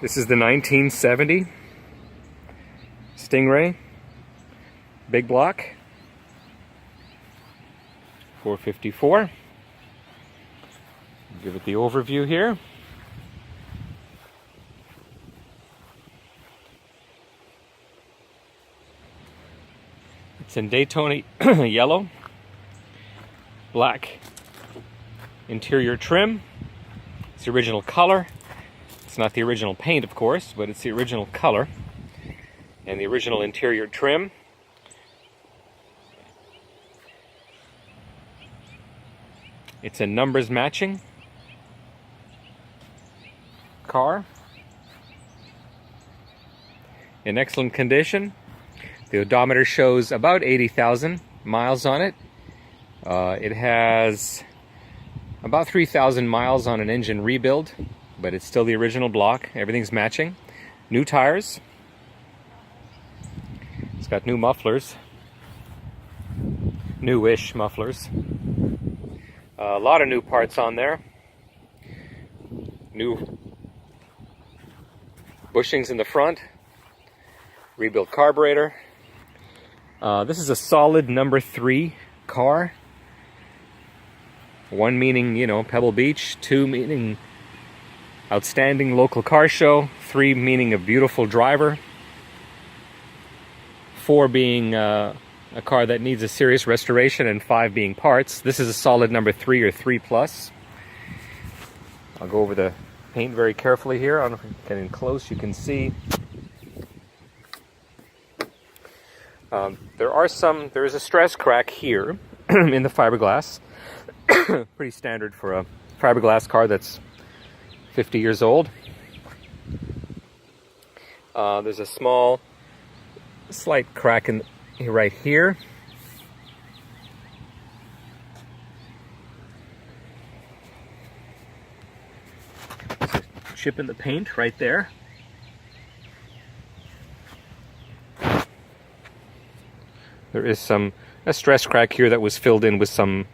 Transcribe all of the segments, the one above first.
This is the 1970 Stingray Big Block 454. Give it the overview here. It's in Daytona yellow, black interior trim. It's the original color. It's not the original paint, of course, but it's the original color and the original interior trim. It's a numbers matching car in excellent condition. The odometer shows about 80,000 miles on it. It has about 3,000 miles on an engine rebuild, but it's still the original block. Everything's matching. New tires. It's got new mufflers. Newish mufflers. A lot of new parts on there. New bushings in the front. Rebuilt carburetor. This is a solid number 3 car. 1 meaning, you know, Pebble Beach. 2 meaning outstanding local car show. 3 meaning a beautiful driver. 4 being a car that needs a serious restoration, and 5 being parts. This is a solid number 3 or 3 plus. I'll go over the paint very carefully here. I don't know if I can get in close, you can see. There is a stress crack here in the fiberglass. Pretty standard for a fiberglass car that's 50 years old. There's a slight crack right here. There's a chip in the paint right there. There is a stress crack here that was filled in with some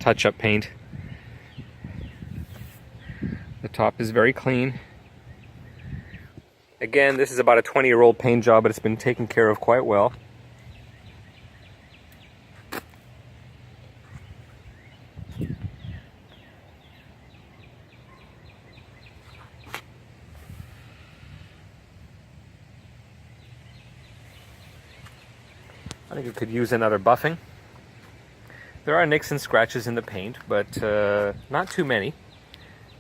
touch-up paint. The top is very clean. Again, this is about a 20-year-old paint job, but it's been taken care of quite well. I think it could use another buffing. There are nicks and scratches in the paint, but not too many.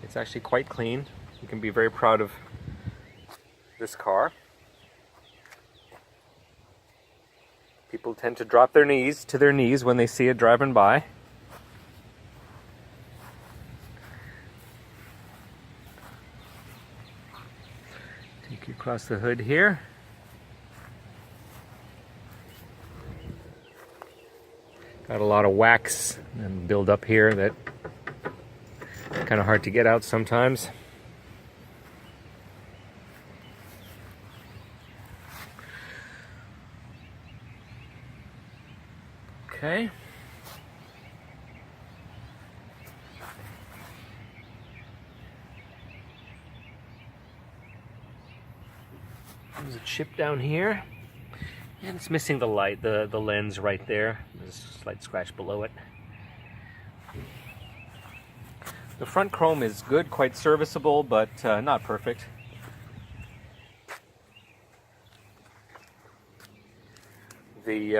It's actually quite clean. You can be very proud of this car. People tend to drop their knees to their knees when they see it driving by. Take you across the hood here. Got a lot of wax and build up here that kind of hard to get out sometimes. Okay. There's a chip down here. And it's missing the light, the lens right there. There's a slight scratch below it. The front chrome is good, quite serviceable, but not perfect. Let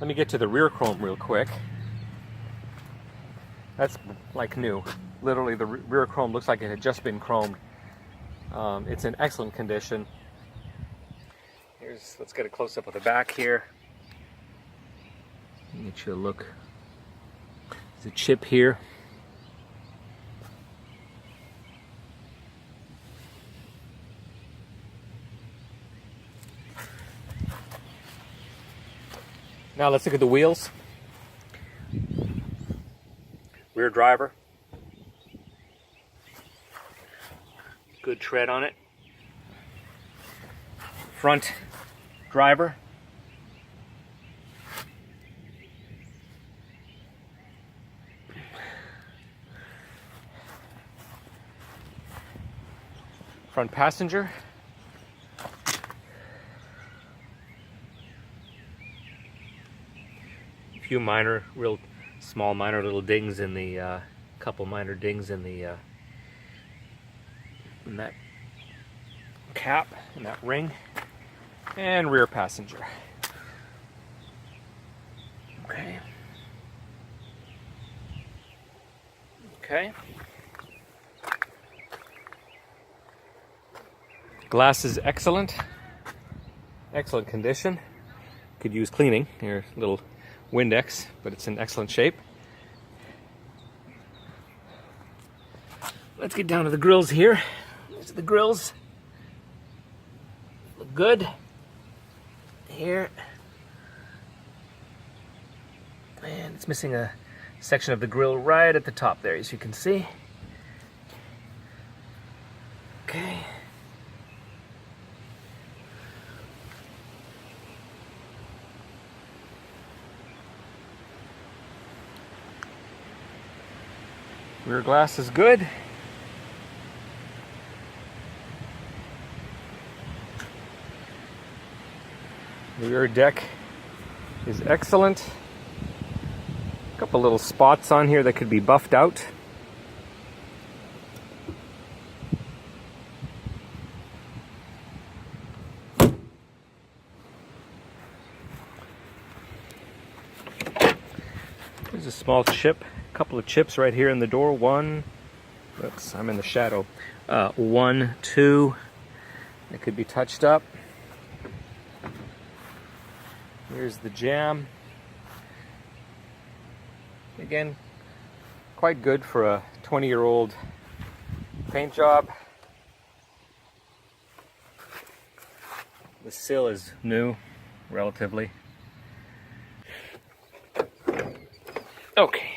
me get to the rear chrome real quick. That's like new. Literally, the rear chrome looks like it had just been chromed. It's in excellent condition. Let's get a close-up of the back here. Get you a look. There's a chip here. Now let's look at the wheels. Rear driver. Good tread on it. Front driver. front passenger. A few minor, real small minor little dings in the, couple minor dings in the, in that cap, in that ring. And rear passenger. Okay. Okay. Glass is excellent. Excellent condition. Could use cleaning. Here, little Windex, but it's in excellent shape. Let's get down to the grills here. These are the grills. Look good. Here. And it's missing a section of the grill right at the top there, as you can see. Okay. Rear glass is good. The rear deck is excellent. A couple little spots on here that could be buffed out. There's a small chip. A couple of chips right here in the door. One, oops, I'm in the shadow. 1, 2, it could be touched up. Here's the jam. Again, quite good for a 20-year-old paint job. The sill is new, relatively. Okay.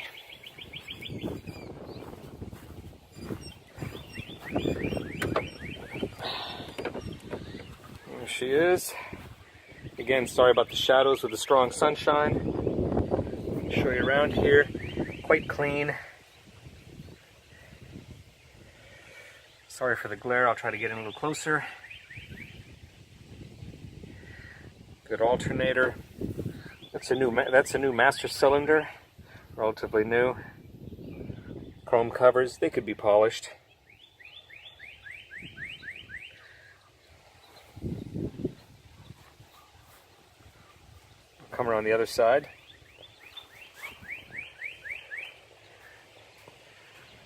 There she is. Again, sorry about the shadows with the strong sunshine. Show you around here. Quite clean. Sorry for the glare. I'll try to get in a little closer. Good alternator. That's a new master cylinder. Relatively new. Chrome covers. They could be polished. Come around the other side.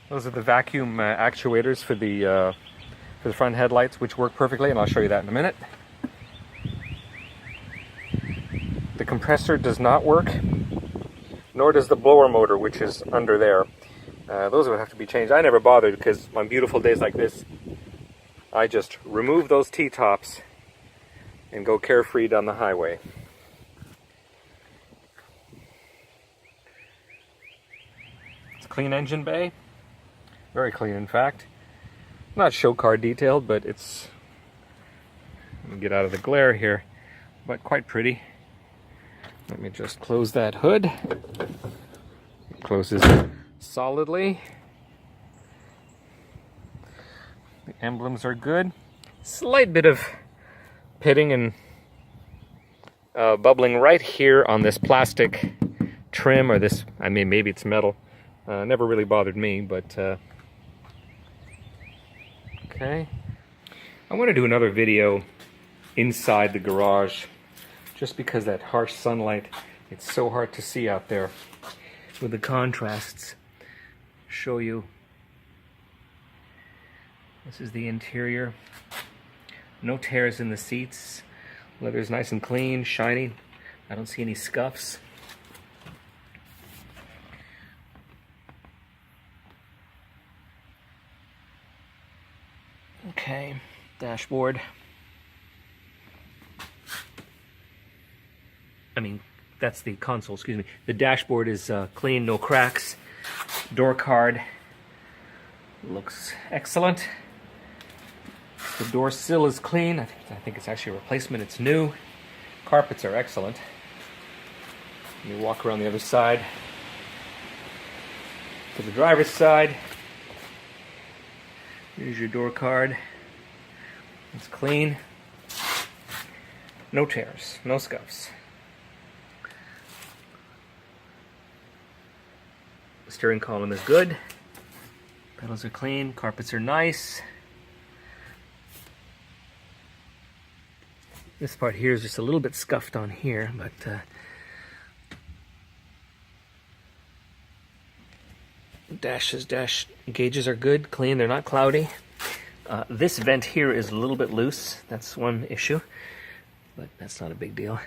Those are the vacuum actuators for the front headlights, which work perfectly, and I'll show you that in a minute. The compressor does not work, nor does the blower motor, which is under there. Those would have to be changed. I never bothered because on beautiful days like this, I just remove those T-tops and go carefree down the highway. It's a clean engine bay. Very clean, in fact. Not show car detailed, but it's... Let me get out of the glare here. But quite pretty. Let me just close that hood. It closes solidly. The emblems are good. Slight bit of pitting and bubbling right here on this plastic trim, or this, I mean, maybe it's metal. Never really bothered me, but okay. I want to do another video inside the garage, just because that harsh sunlight, it's so hard to see out there with the contrasts. Show you. This is the interior. No tears in the seats. Leather's nice and clean, shiny. I don't see any scuffs. Okay, dashboard. I mean, that's the console, excuse me. The dashboard is clean, no cracks. Door card looks excellent. The door sill is clean. I think it's actually a replacement. It's new. Carpets are excellent. Let me walk around the other side. To the driver's side. Here's your door card. It's clean. No tears, no scuffs. The steering column is good. Pedals are clean, carpets are nice. This part here is just a little bit scuffed on here, but dash gauges are good, clean, they're not cloudy. This vent here is a little bit loose. That's one issue, but that's not a big deal.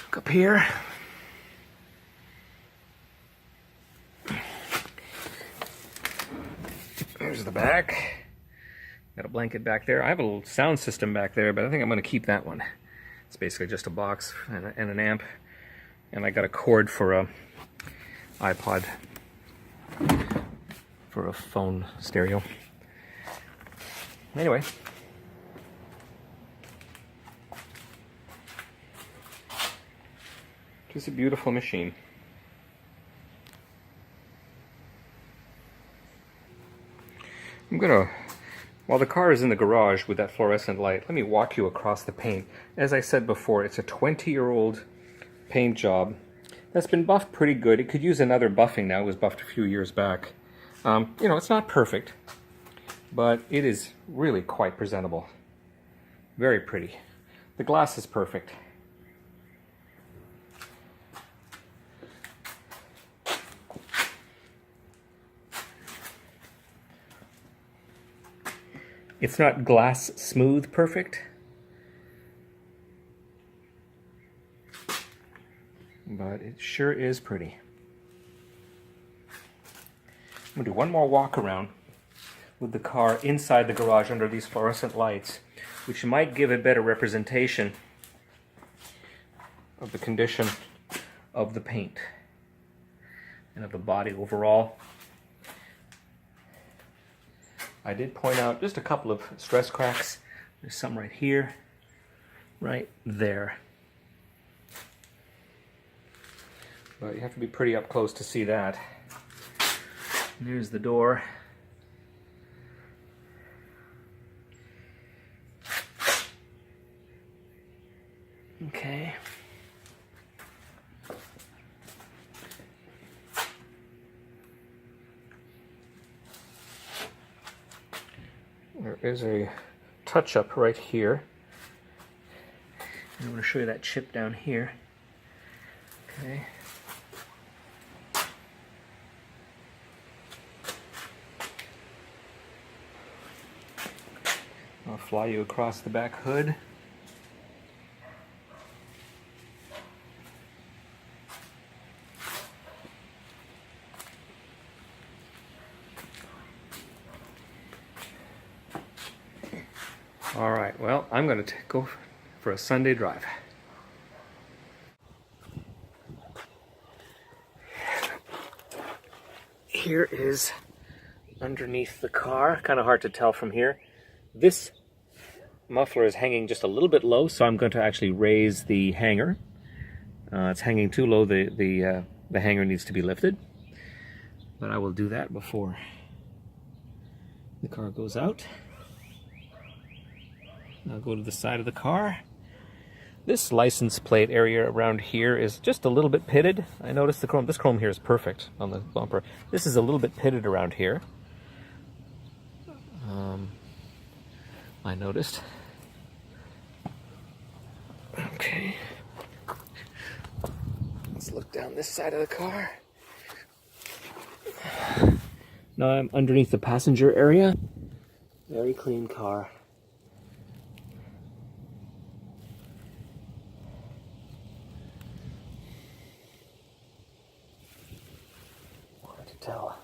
Look up here. There's the back. Got a blanket back there. I have a little sound system back there, but I think I'm going to keep that one. It's basically just a box and an amp, and I got a cord for a iPod, for a phone stereo. Anyway, just a beautiful machine. I'm gonna, while the car is in the garage with that fluorescent light, let me walk you across the paint. As I said before, it's a 20-year-old paint job that's been buffed pretty good. It could use another buffing now. It was buffed a few years back. You know, it's not perfect, but it is really quite presentable. Very pretty. The glass is perfect. It's not glass smooth perfect, but it sure is pretty. I'm going to do one more walk around with the car inside the garage under these fluorescent lights, which might give a better representation of the condition of the paint and of the body overall. I did point out just a couple of stress cracks. There's some right here, right there. But you have to be pretty up close to see that. There's the door. Okay. There is a touch-up right here. I'm going to show you that chip down here. Okay. I'll fly you across the back hood. All right, well, I'm going to go for a Sunday drive. Here is underneath the car. Kind of hard to tell from here. This muffler is hanging just a little bit low, so I'm going to actually raise the hanger. It's hanging too low. The hanger needs to be lifted, but I will do that before the car goes out. I'll go to the side of the car. This license plate area around here is just a little bit pitted. I noticed the chrome. This chrome here is perfect on the bumper. This is a little bit pitted around here. I noticed. Okay. Let's look down this side of the car. Now I'm underneath the passenger area. Very clean car. Hard to tell.